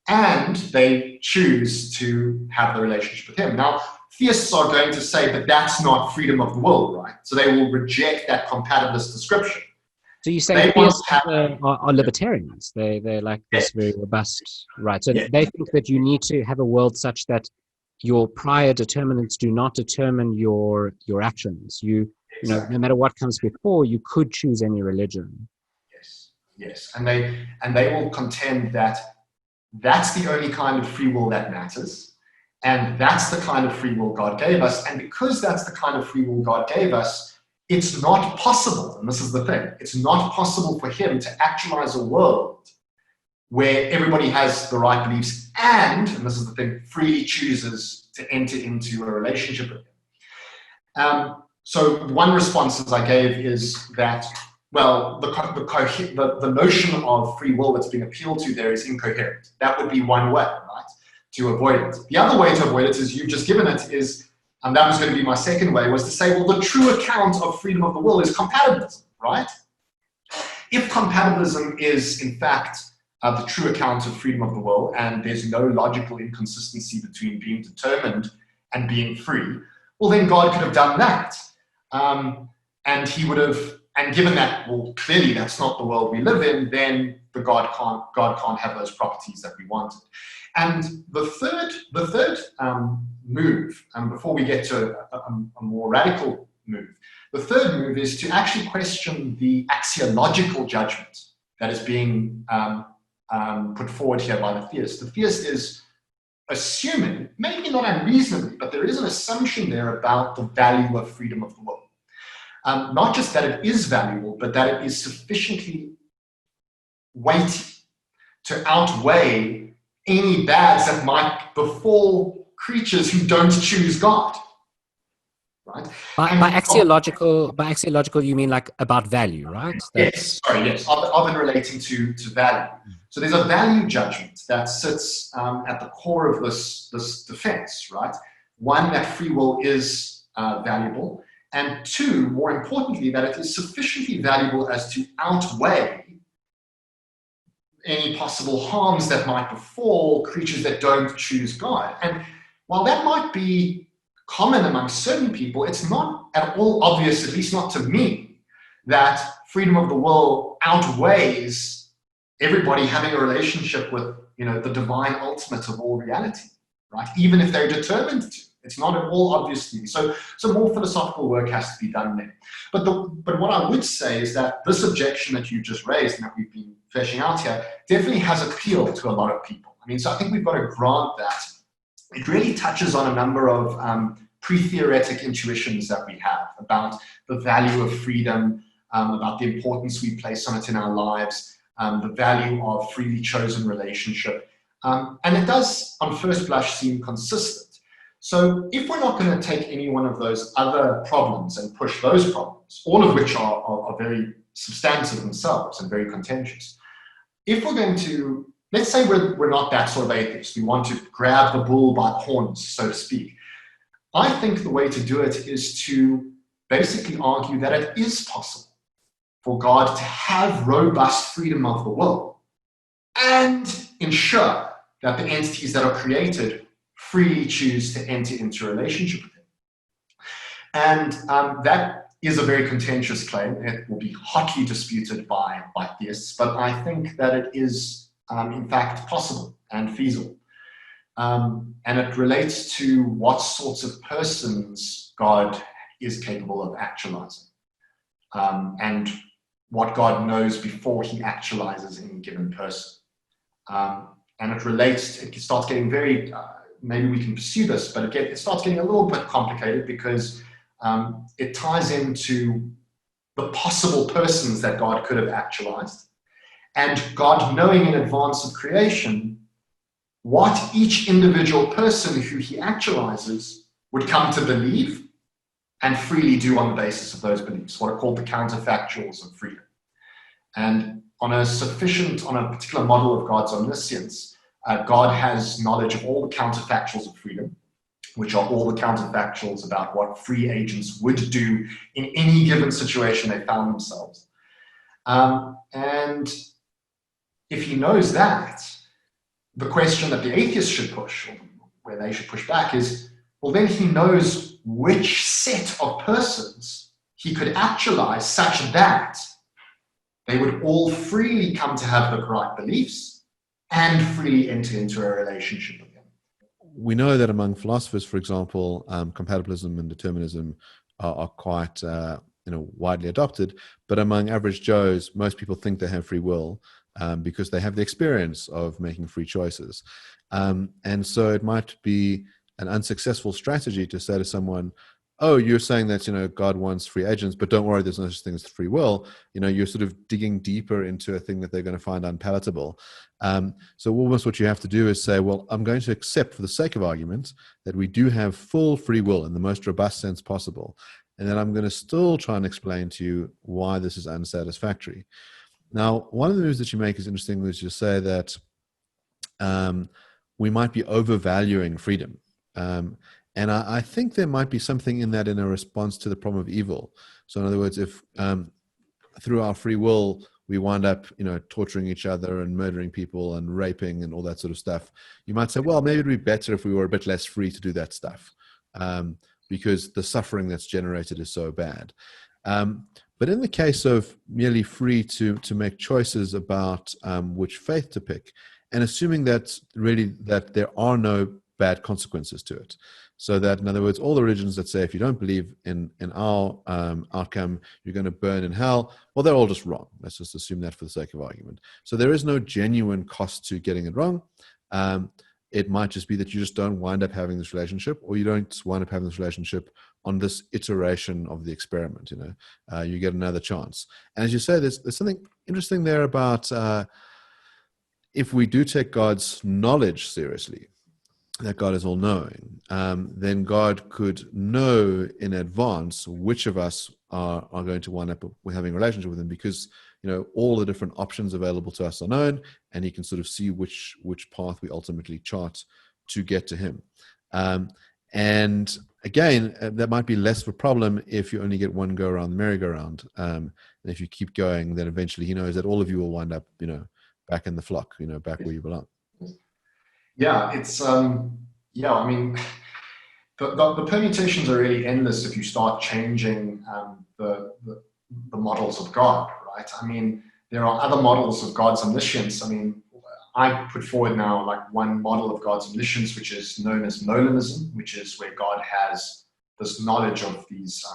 and they choose to have the relationship with Him. Now, theists are going to say, but that's not freedom of the will, right? So they will reject that compatibilist description. So you say theists are libertarians. They're like this very robust, right? So they think that you need to have a world such that your prior determinants do not determine your actions. You know, no matter what comes before, you could choose any religion. Yes, and they will contend that that's the only kind of free will that matters, and that's the kind of free will God gave us. And because that's the kind of free will God gave us, it's not possible, and this is the thing, it's not possible for Him to actualize a world where everybody has the right beliefs and this is the thing, freely chooses to enter into a relationship with Him. So one response as I gave is that, well, the notion of free will that's being appealed to there is incoherent. That would be one way, right, to avoid it. The other way to avoid it, is you've just given it, is, and that was going to be my second way, was to say, well, the true account of freedom of the will is compatibilism, right? If compatibilism is, in fact, the true account of freedom of the will, and there's no logical inconsistency between being determined and being free, well, then God could have done that. And He would have, and given that, well, clearly that's not the world we live in, then God can't have those properties that we wanted. And the third move, before we get to a more radical move, the third move is to actually question the axiological judgment that is being put forward here by the theist. The theist is assuming, maybe not unreasonably, but there is an assumption there about the value of freedom of the will. Not just that it is valuable, but that it is sufficiently weighty to outweigh any bads that might befall creatures who don't choose God. Right? By axiological, you mean like about value, right? Yes, of and relating to value. So there's a value judgment that sits at the core of this defense, right? One, that free will is valuable, and two, more importantly, that it is sufficiently valuable as to outweigh any possible harms that might befall creatures that don't choose God. And while that might be common among certain people, it's not at all obvious, at least not to me, that freedom of the will outweighs everybody having a relationship with, the divine ultimate of all reality, right? Even if they're determined to. It's not at all obvious to me. So more philosophical work has to be done there. But what I would say is that this objection that you just raised and that we've been fleshing out here definitely has appeal to a lot of people. I mean, so I think we've got to grant that it really touches on a number of pre-theoretic intuitions that we have about the value of freedom, about the importance we place on it in our lives, the value of freely chosen relationship. And it does, on first blush, seem consistent. So if we're not going to take any one of those other problems and push those problems, all of which are very substantive themselves and very contentious, if we're going to, let's say we're not that sort of atheist, we want to grab the bull by the horns, so to speak, I think the way to do it is to basically argue that it is possible for God to have robust freedom of the will and ensure that the entities that are created freely choose to enter into a relationship with him. And that is a very contentious claim. It will be hotly disputed by theists, but I think that it is, in fact, possible and feasible. And it relates to what sorts of persons God is capable of actualizing, and what God knows before he actualizes any given person. And it relates, it starts getting very, maybe we can pursue this, but it starts getting a little bit complicated because it ties into the possible persons that God could have actualized, and God knowing in advance of creation what each individual person who he actualizes would come to believe and freely do on the basis of those beliefs, what are called the counterfactuals of freedom. And on a particular model of God's omniscience, God has knowledge of all the counterfactuals of freedom, which are all the counterfactuals about what free agents would do in any given situation they found themselves. And if he knows that, the question that the atheist should push, or where they should push back, is, well, then he knows which set of persons he could actualize such that they would all freely come to have the right beliefs and freely enter into a relationship with him. We know that among philosophers, for example, compatibilism and determinism are quite widely adopted, but among average Joes, most people think they have free will because they have the experience of making free choices. And so it might be an unsuccessful strategy to say to someone, oh, you're saying that, God wants free agents, but don't worry, there's no such thing as free will. You're sort of digging deeper into a thing that they're going to find unpalatable. So almost what you have to do is say, well, I'm going to accept for the sake of argument that we do have full free will in the most robust sense possible. And then I'm going to still try and explain to you why this is unsatisfactory. Now, one of the moves that you make is interesting, which you say that we might be overvaluing freedom. And I think there might be something in that in a response to the problem of evil. So in other words, if through our free will, we wind up, torturing each other and murdering people and raping and all that sort of stuff, you might say, well, maybe it'd be better if we were a bit less free to do that stuff because the suffering that's generated is so bad. But in the case of merely free to make choices about which faith to pick, and assuming that really that there are no bad consequences to it. So that, in other words, all the religions that say if you don't believe in our outcome, you're going to burn in hell, well, they're all just wrong. Let's just assume that for the sake of argument. So there is no genuine cost to getting it wrong. It might just be that you just don't wind up having this relationship, or you don't wind up having this relationship on this iteration of the experiment. You get another chance. And as you say, there's something interesting there about if we do take God's knowledge seriously, that God is all-knowing, then God could know in advance which of us are going to wind up with having a relationship with him, because all the different options available to us are known, and he can sort of see which path we ultimately chart to get to him. And again, that might be less of a problem if you only get one go around the merry-go-round. And if you keep going, then eventually he knows that all of you will wind up, back in the flock, back where you belong. Yeah, it's I mean, the permutations are really endless if you start changing the models of God, right? I mean, there are other models of God's omniscience. I mean, I put forward now like one model of God's omniscience, which is known as Molinism, which is where God has this knowledge of these,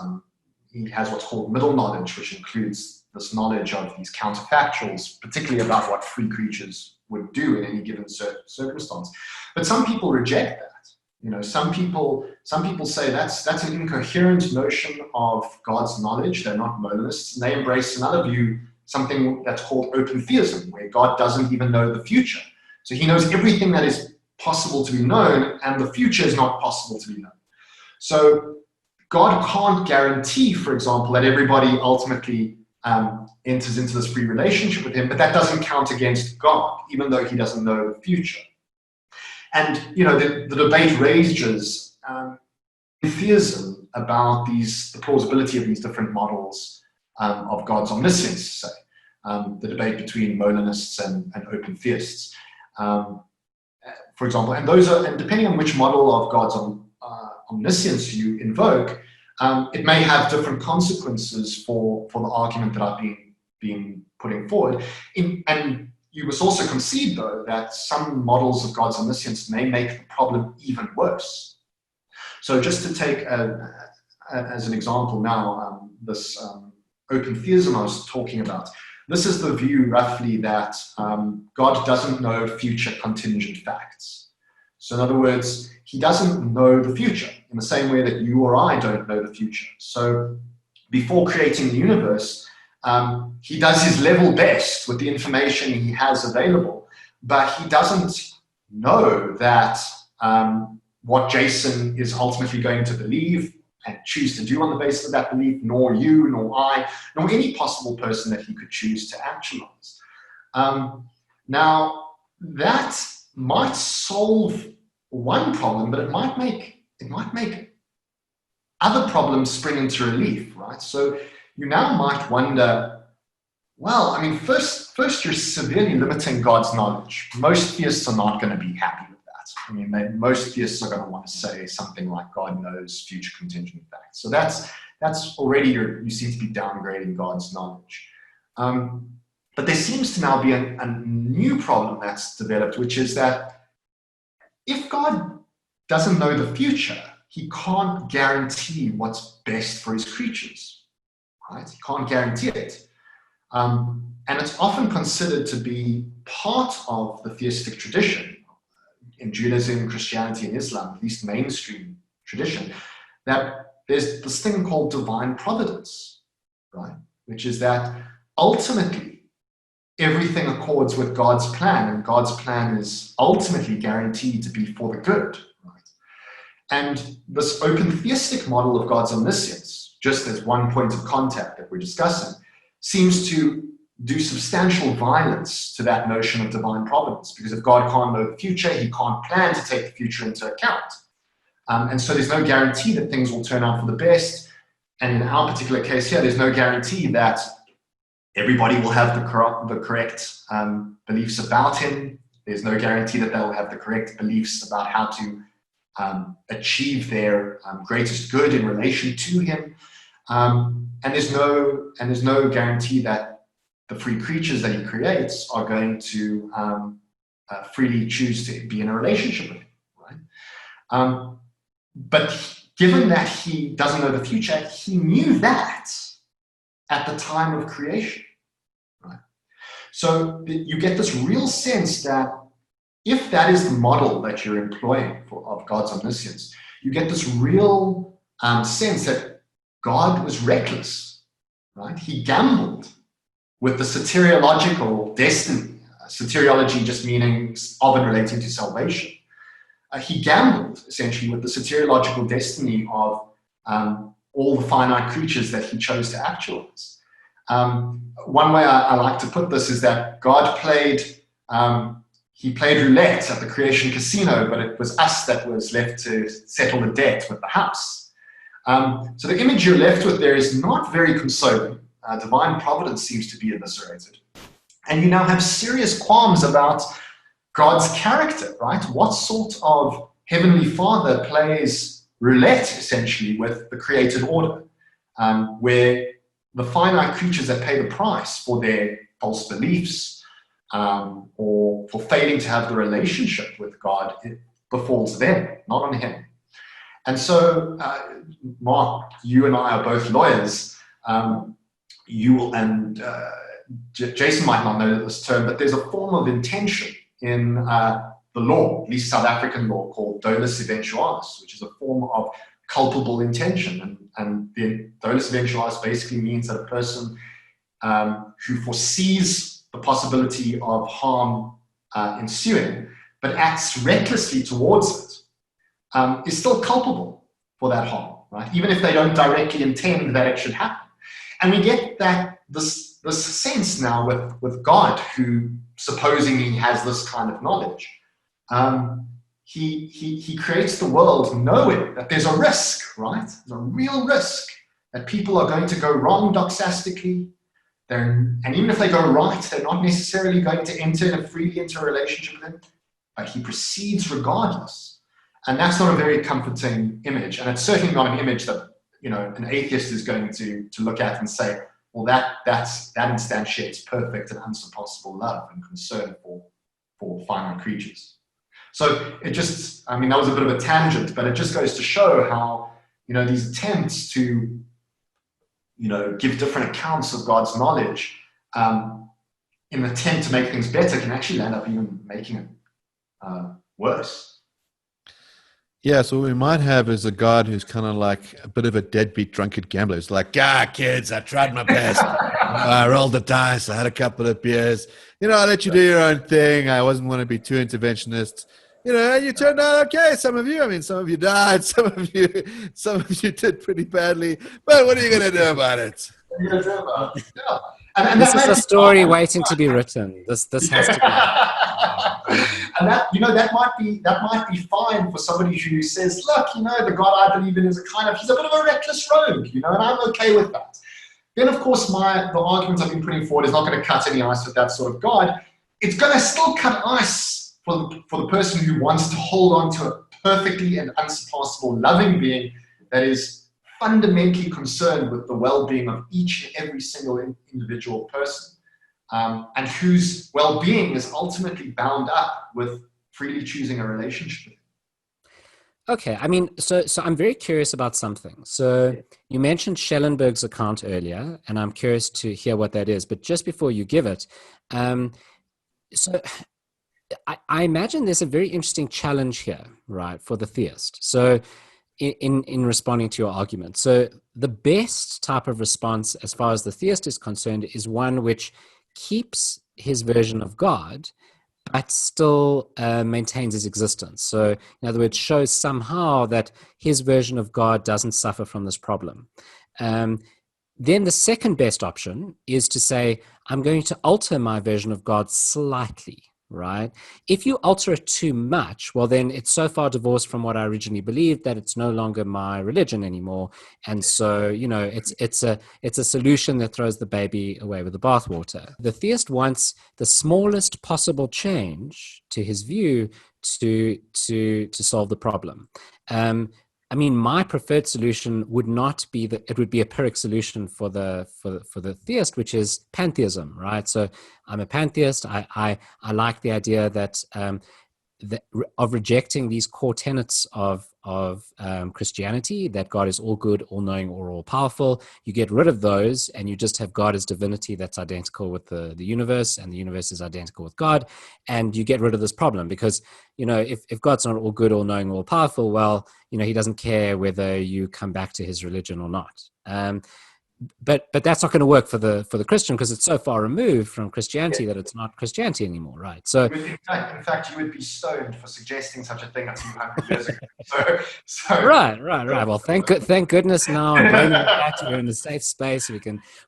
he has what's called middle knowledge, which includes this knowledge of these counterfactuals, particularly about what free creatures would do in any given circumstance. But some people reject that. You know, some people say that's an incoherent notion of God's knowledge. They're not monadists, and they embrace another view, something that's called open theism, where God doesn't even know the future. So he knows everything that is possible to be known, and the future is not possible to be known. So God can't guarantee, for example, that everybody ultimately enters into this free relationship with him, but that doesn't count against God, even though he doesn't know the future. And, you know, the debate rages in theism about the plausibility of these different models of God's omniscience, say. The debate between Molinists and open theists, for example. And depending on which model of God's omniscience you invoke, it may have different consequences for the argument that I've been putting forward. And you must also concede, though, that some models of God's omniscience may make the problem even worse. So just to take as an example now, this open theism I was talking about, this is the view roughly that God doesn't know future contingent facts. So in other words, he doesn't know the future in the same way that you or I don't know the future. So before creating the universe, he does his level best with the information he has available, but he doesn't know that what Jason is ultimately going to believe and choose to do on the basis of that belief, nor you, nor I, nor any possible person that he could choose to actualize. Now, that might solve one problem, but it might make other problems spring into relief, right? So you now might wonder, well, I mean, first you're severely limiting God's knowledge. Most theists are not going to be happy with that. I mean, most theists are going to want to say something like God knows future contingent facts. So that's already you seem to be downgrading God's knowledge. But there seems to now be a new problem that's developed, which is that if God doesn't know the future, he can't guarantee what's best for his creatures. Right? He can't guarantee it. And it's often considered to be part of the theistic tradition in Judaism, Christianity, and Islam, at least mainstream tradition, that there's this thing called divine providence, right? Which is that ultimately everything accords with God's plan, and God's plan is ultimately guaranteed to be for the good, right? And this open theistic model of God's omniscience, just as one point of contact that we're discussing, seems to do substantial violence to that notion of divine providence, because if God can't know the future, he can't plan to take the future into account. And so there's no guarantee that things will turn out for the best. And in our particular case here, there's no guarantee that everybody will have the correct beliefs about him. There's no guarantee that they'll have the correct beliefs about how to achieve their greatest good in relation to him. And there's no guarantee that the free creatures that he creates are going to freely choose to be in a relationship with him, right? But given that he doesn't know the future, he knew that at the time of creation, right? So you get this real sense that if that is the model that you're employing of God's omniscience, you get this real sense that God was reckless, right? He gambled with the soteriological destiny. Soteriology just meaning of and relating to salvation. He gambled essentially with the soteriological destiny of all the finite creatures that he chose to actualize. One way I like to put this is that God played roulette at the creation casino, but it was us that was left to settle the debt with the house. So the image you're left with there is not very consoling. Divine providence seems to be eviscerated. And you now have serious qualms about God's character, right? What sort of Heavenly Father plays roulette, essentially, with the created order, where the finite creatures that pay the price for their false beliefs, or for failing to have the relationship with God, it befalls them, not on him. And so, Mark, you and I are both lawyers. Jason might not know this term, but there's a form of intention in the law, at least South African law, called dolus eventualis, which is a form of culpable intention. And the dolus eventualis basically means that a person who foresees the possibility of harm ensuing, but acts recklessly towards it, is still culpable for that harm, right? Even if they don't directly intend that it should happen. And we get that this sense now with God, who, supposing he has this kind of knowledge, he creates the world knowing that there's a risk, right? There's a real risk that people are going to go wrong doxastically. And even if they go right, they're not necessarily going to enter freely into a relationship with him, but he proceeds regardless. And that's not a very comforting image. And it's certainly not an image that, an atheist is going to look at and say, well, that instantiates perfect and unsurpassable love and concern for finite creatures. So it just, that was a bit of a tangent, but it just goes to show how, these attempts to, give different accounts of God's knowledge in an attempt to make things better can actually end up even making it worse. Yeah, so what we might have is a God who's kind of like a bit of a deadbeat drunkard gambler. It's like, kids, I tried my best. I rolled the dice. I had a couple of beers. I let you do your own thing. I wasn't want to be too interventionist. And you turned out okay. Some of you died. Some of you did pretty badly. But what are you going to do about it? What are you going to do about it? Yeah. And this is a story waiting to be written. This has to be. And that might be fine for somebody who says, look, the God I believe in is he's a bit of a reckless rogue, and I'm okay with that. Then, of course, the argument I've been putting forward is not going to cut any ice with that sort of God. It's going to still cut ice for the person who wants to hold on to a perfectly and unsurpassable loving being that is fundamentally concerned with the well-being of each and every single individual person, and whose well-being is ultimately bound up with freely choosing a relationship with him. Okay, so I'm very curious about something. So you mentioned Schellenberg's account earlier, and I'm curious to hear what that is. But just before you give it, so I imagine there's a very interesting challenge here, right, for the theist. So in responding to your argument. So the best type of response, as far as the theist is concerned, is one which keeps his version of God, but still maintains his existence. So, in other words, shows somehow that his version of God doesn't suffer from this problem. Then the second best option is to say, I'm going to alter my version of God slightly, right? If you alter it too much, well, then it's so far divorced from what I originally believed that it's no longer my religion anymore. And so, it's a solution that throws the baby away with the bathwater. The theist wants the smallest possible change to his view to solve the problem. My preferred solution would not be it would be a Pyrrhic solution for the theist, which is pantheism, right? So I'm a pantheist. I like the idea that of rejecting these core tenets of Christianity, that God is all good, all knowing, or all powerful. You get rid of those, and you just have God as divinity that's identical with the universe, and the universe is identical with God, and you get rid of this problem because if God's not all good, all knowing, all powerful, well, he doesn't care whether you come back to his religion or not. But that's not going to work for the Christian because it's so far removed from Christianity that it's not Christianity anymore, right? So, in fact, you would be stoned for suggesting such a thing a few hundred years ago. So right. Well, thank goodness now I'm blaming the fact we're in a safe space.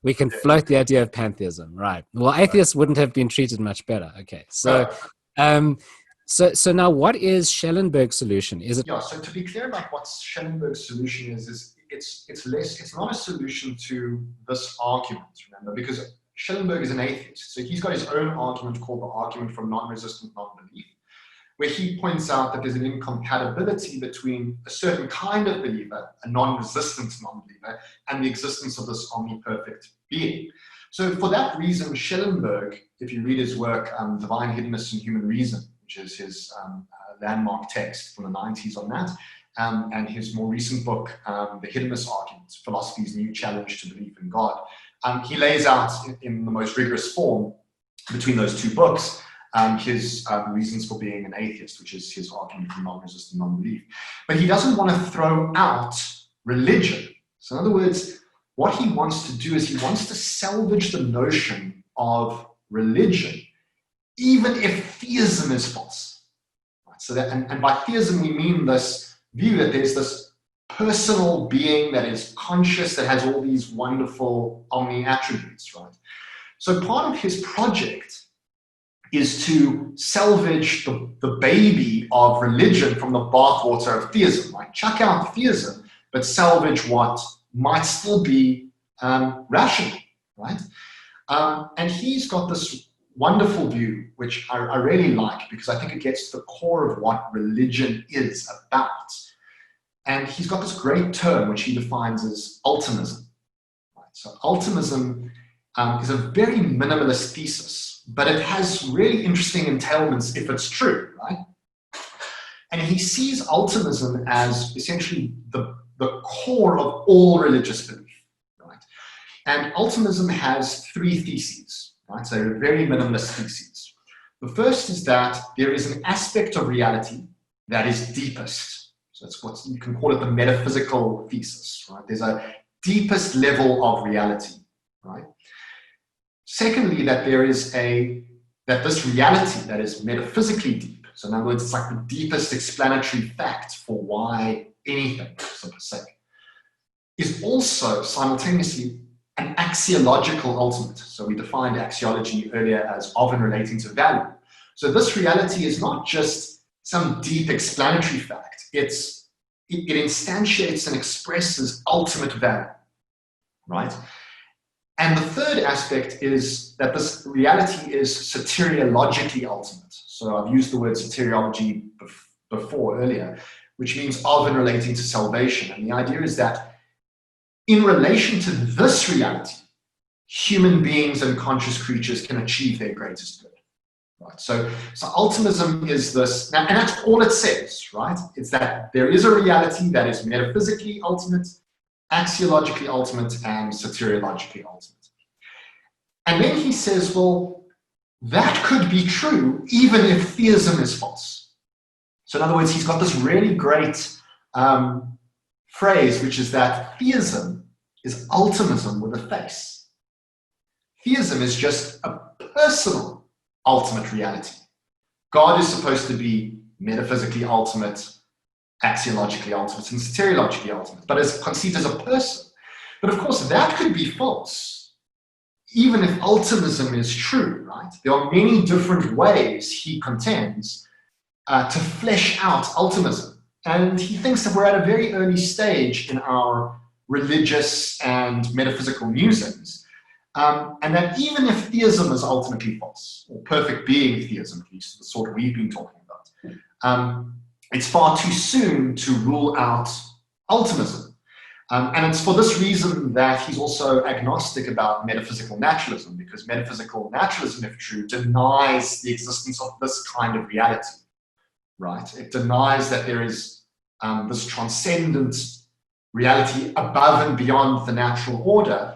We can float the idea of pantheism, right? Well, atheists wouldn't have been treated much better. Okay, so. So now, what is Schellenberg's solution? Is it? Yeah. So to be clear about what Schellenberg's solution is it's not a solution to this argument. Remember, because Schellenberg is an atheist, so he's got his own argument called the argument from non-resistant non-belief, where he points out that there's an incompatibility between a certain kind of believer, a non-resistant non-believer, and the existence of this omniperfect being. So for that reason, Schellenberg, if you read his work, Divine Hiddenness and Human Reason, which is his landmark text from the 90s on that, and his more recent book, The Hiddenness Argument, Philosophy's New Challenge to Belief in God, he lays out in the most rigorous form between those two books his reasons for being an atheist, which is his argument for non-resistant non-belief. But he doesn't want to throw out religion. So in other words, what he wants to do is he wants to salvage the notion of religion, even if theism is false. Right? So that, and by theism, we mean this view that there's this personal being that is conscious, that has all these wonderful omni attributes, right? So part of his project is to salvage the baby of religion from the bathwater of theism, right? Chuck out theism, but salvage what might still be rational, right? And he's got this wonderful view, which I really like, because I think it gets to the core of what religion is about. And he's got this great term, which he defines as ultimism. Right? So ultimism is a very minimalist thesis, but it has really interesting entailments if it's true, right? And he sees ultimism as essentially the core of all religious belief, right? And ultimism has three theses, right? So they're very minimalist theses. The first is that there is an aspect of reality that is deepest. So it's what you can call it the metaphysical thesis, right? There's a deepest level of reality, right? Secondly, that this reality that is metaphysically deep, so in other words, it's like the deepest explanatory fact for why anything, so to say, is also simultaneously an axiological ultimate. So we defined axiology earlier as of and relating to value. So this reality is not just some deep explanatory fact. It instantiates and expresses ultimate value, right? And the third aspect is that this reality is soteriologically ultimate. So I've used the word soteriology before earlier, which means of and relating to salvation. And the idea is that in relation to this reality, human beings and conscious creatures can achieve their greatest good. Right? So ultimism is this, and that's all it says, right? It's that there is a reality that is metaphysically ultimate, axiologically ultimate, and soteriologically ultimate. And then he says, well, that could be true even if theism is false. So in other words, he's got this really great phrase, which is that theism is ultimism with a face. Theism is just a personal ultimate reality. God is supposed to be metaphysically ultimate, axiologically ultimate, and soteriologically ultimate, but is conceived as a person. But of course, that could be false, even if ultimism is true, right? There are many different ways, he contends, to flesh out ultimism. And he thinks that we're at a very early stage in our religious and metaphysical musings, and that even if theism is ultimately false, or perfect being theism, at least the sort we've been talking about, it's far too soon to rule out ultimism. And it's for this reason that he's also agnostic about metaphysical naturalism, because metaphysical naturalism, if true, denies the existence of this kind of reality, right? It denies that there is this transcendent reality above and beyond the natural order,